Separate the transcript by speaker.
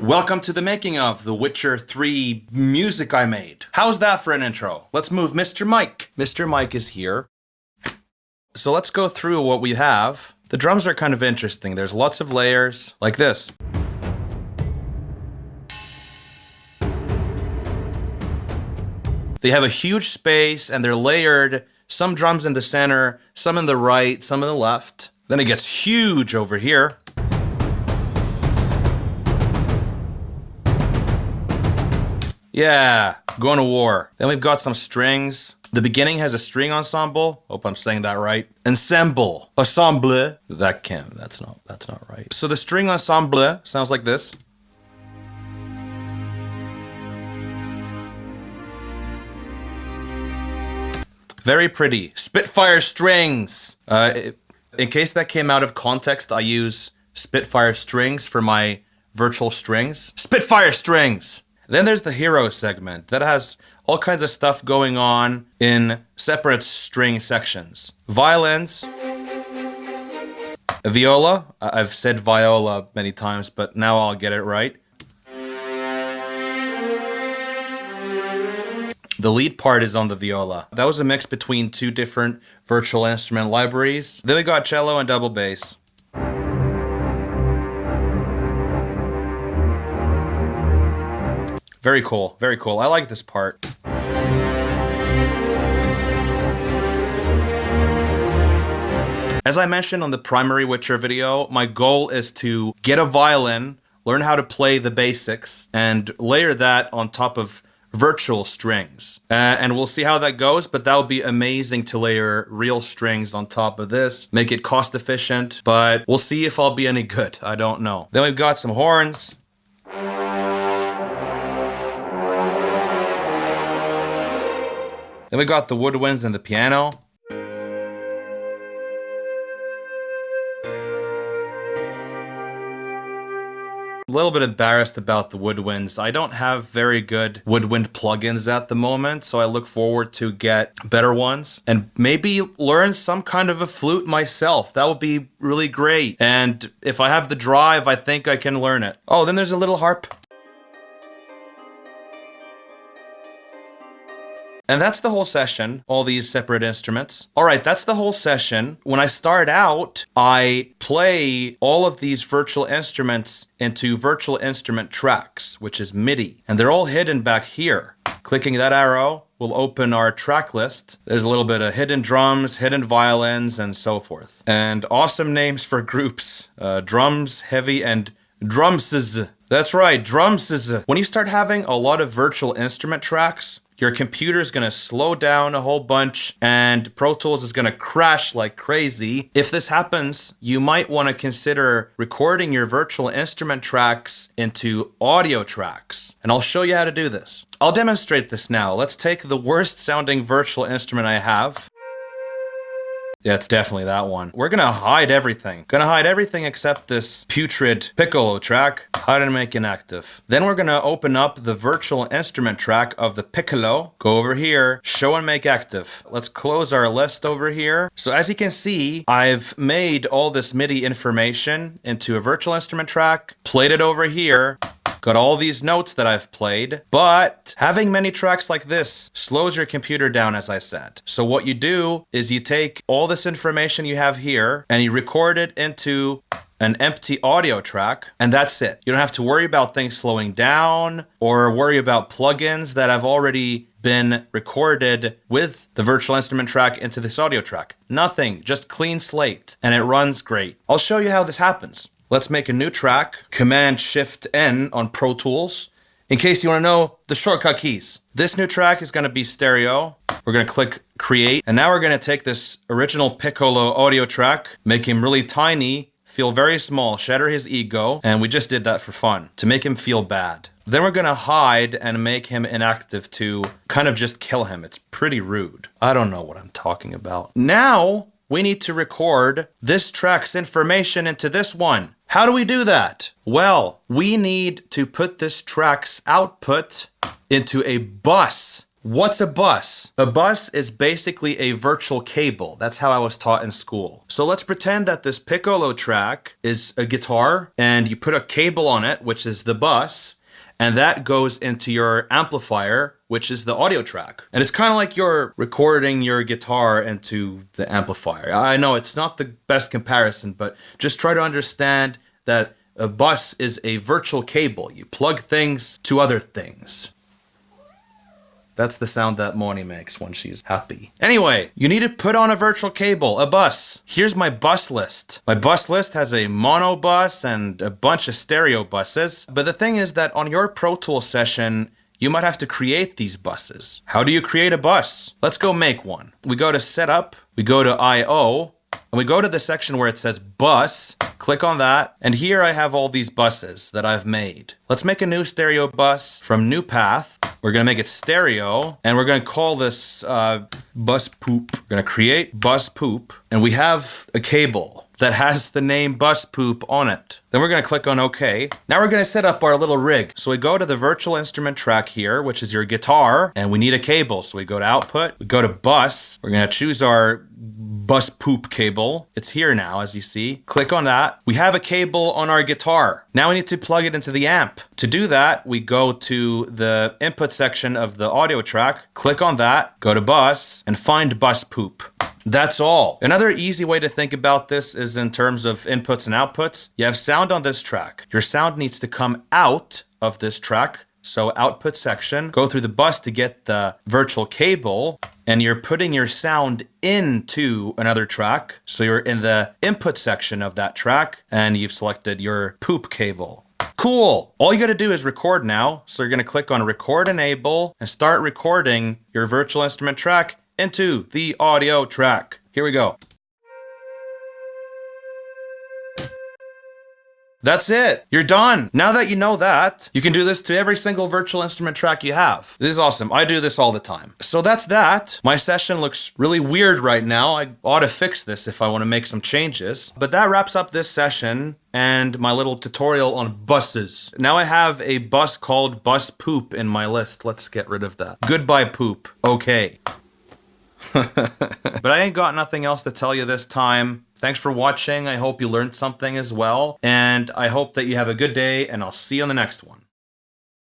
Speaker 1: Welcome to the making of The Witcher 3 music I made. How's that for an intro? Let's move Mr. Mike. Mr. Mike is here. So let's go through what we have. The drums are kind of interesting. There's lots of layers, like this. They have a huge space and they're layered. Some drums in the center, some in the right, some in the left. Then it gets huge over here. Yeah, going to war. Then we've got some strings. The beginning has a string ensemble. Hope I'm saying that right. Ensemble. Ensemble. That's not right. So the string ensemble sounds like this. Very pretty. Spitfire strings. In case that came out of context, I use Spitfire strings for my virtual strings. Spitfire strings! Then there's the hero segment that has all kinds of stuff going on in separate string sections. Violins, a viola. I've said viola many times, but now I'll get it right. The lead part is on the viola. That was a mix between two different virtual instrument libraries. Then we got cello and double bass. Very cool, very cool. I like this part. As I mentioned on the primary Witcher video, my goal is to get a violin, learn how to play the basics, and layer that on top of virtual strings. And we'll see how that goes, but that would be amazing to layer real strings on top of this, make it cost efficient, but we'll see if I'll be any good. I don't know. Then we've got some horns. Then we got the woodwinds and the piano. A little bit embarrassed about the woodwinds. I don't have very good woodwind plugins at the moment, so I look forward to get better ones and maybe learn some kind of a flute myself. That would be really great. And if I have the drive, I think I can learn it. Oh, then there's a little harp. And that's the whole session, all these separate instruments. All right, that's the whole session. When I start out, I play all of these virtual instruments into virtual instrument tracks, which is MIDI. And they're all hidden back here. Clicking that arrow will open our track list. There's a little bit of hidden drums, hidden violins, and so forth. And awesome names for groups. Drums, heavy, and drumses. That's right, drumses. When you start having a lot of virtual instrument tracks, your computer is going to slow down a whole bunch and Pro Tools is going to crash like crazy. If this happens, you might want to consider recording your virtual instrument tracks into audio tracks. And I'll show you how to do this. I'll demonstrate this now. Let's take the worst sounding virtual instrument I have. Yeah, it's definitely that one. We're gonna hide everything. Gonna hide everything except this putrid piccolo track. Hide and make inactive. Then we're gonna open up the virtual instrument track of the piccolo. Go over here, show and make active. Let's close our list over here. So as you can see, I've made all this MIDI information into a virtual instrument track, played it over here, got all these notes that I've played, but having many tracks like this slows your computer down, as I said. So what you do is you take all this information you have here and you record it into an empty audio track, and that's it. You don't have to worry about things slowing down or worry about plugins that have already been recorded with the virtual instrument track into this audio track. Nothing, just clean slate, and it runs great. I'll show you how this happens. Let's make a new track, Command-Shift-N on Pro Tools, in case you want to know the shortcut keys. This new track is going to be stereo. We're going to click Create, and now we're going to take this original piccolo audio track, make him really tiny, feel very small, shatter his ego, and we just did that for fun, to make him feel bad. Then we're going to hide and make him inactive to kind of just kill him. It's pretty rude. I don't know what I'm talking about. Now, we need to record this track's information into this one. How do we do that? Well, we need to put this track's output into a bus. What's a bus? A bus is basically a virtual cable. That's how I was taught in school. So let's pretend that this piccolo track is a guitar and you put a cable on it, which is the bus, and that goes into your amplifier, which is the audio track. And it's kind of like you're recording your guitar into the amplifier. I know it's not the best comparison, but just try to understand that a bus is a virtual cable. You plug things to other things. That's the sound that Moni makes when she's happy. Anyway, you need to put on a virtual cable, a bus. Here's my bus list. My bus list has a mono bus and a bunch of stereo buses. But the thing is that on your Pro Tools session, you might have to create these buses. How do you create a bus? Let's go make one. We go to Setup, we go to I/O, and we go to the section where it says Bus, click on that, and here I have all these buses that I've made. Let's make a new stereo bus from New Path. We're gonna make it stereo, and we're gonna call this Bus Poop. We're gonna create Bus Poop, and we have a cable that has the name Bus Poop on it. Then we're gonna click on OK. Now we're gonna set up our little rig. So we go to the virtual instrument track here, which is your guitar, and we need a cable. So we go to Output, we go to Bus, we're gonna choose our Bus Poop cable. It's here now, as you see. Click on that. We have a cable on our guitar. Now we need to plug it into the amp. To do that, we go to the input section of the audio track, click on that, go to Bus, and find Bus Poop. That's all. Another easy way to think about this is in terms of inputs and outputs. You have sound on this track. Your sound needs to come out of this track. So output section, go through the bus to get the virtual cable, and you're putting your sound into another track. So you're in the input section of that track, and you've selected your poop cable. Cool. All you got to do is record now. So you're going to click on Record Enable and start recording your virtual instrument track into the audio track. Here we go. That's it. You're done. Now that you know that, you can do this to every single virtual instrument track you have. This is awesome. I do this all the time. So that's that. My session looks really weird right now. I ought to fix this if I want to make some changes. But that wraps up this session and my little tutorial on buses. Now I have a bus called Bus Poop in my list. Let's get rid of that. Goodbye, poop. Okay. But I ain't got nothing else to tell you this time. Thanks for watching. I hope you learned something as well. And I hope that you have a good day, and I'll see you on the next one.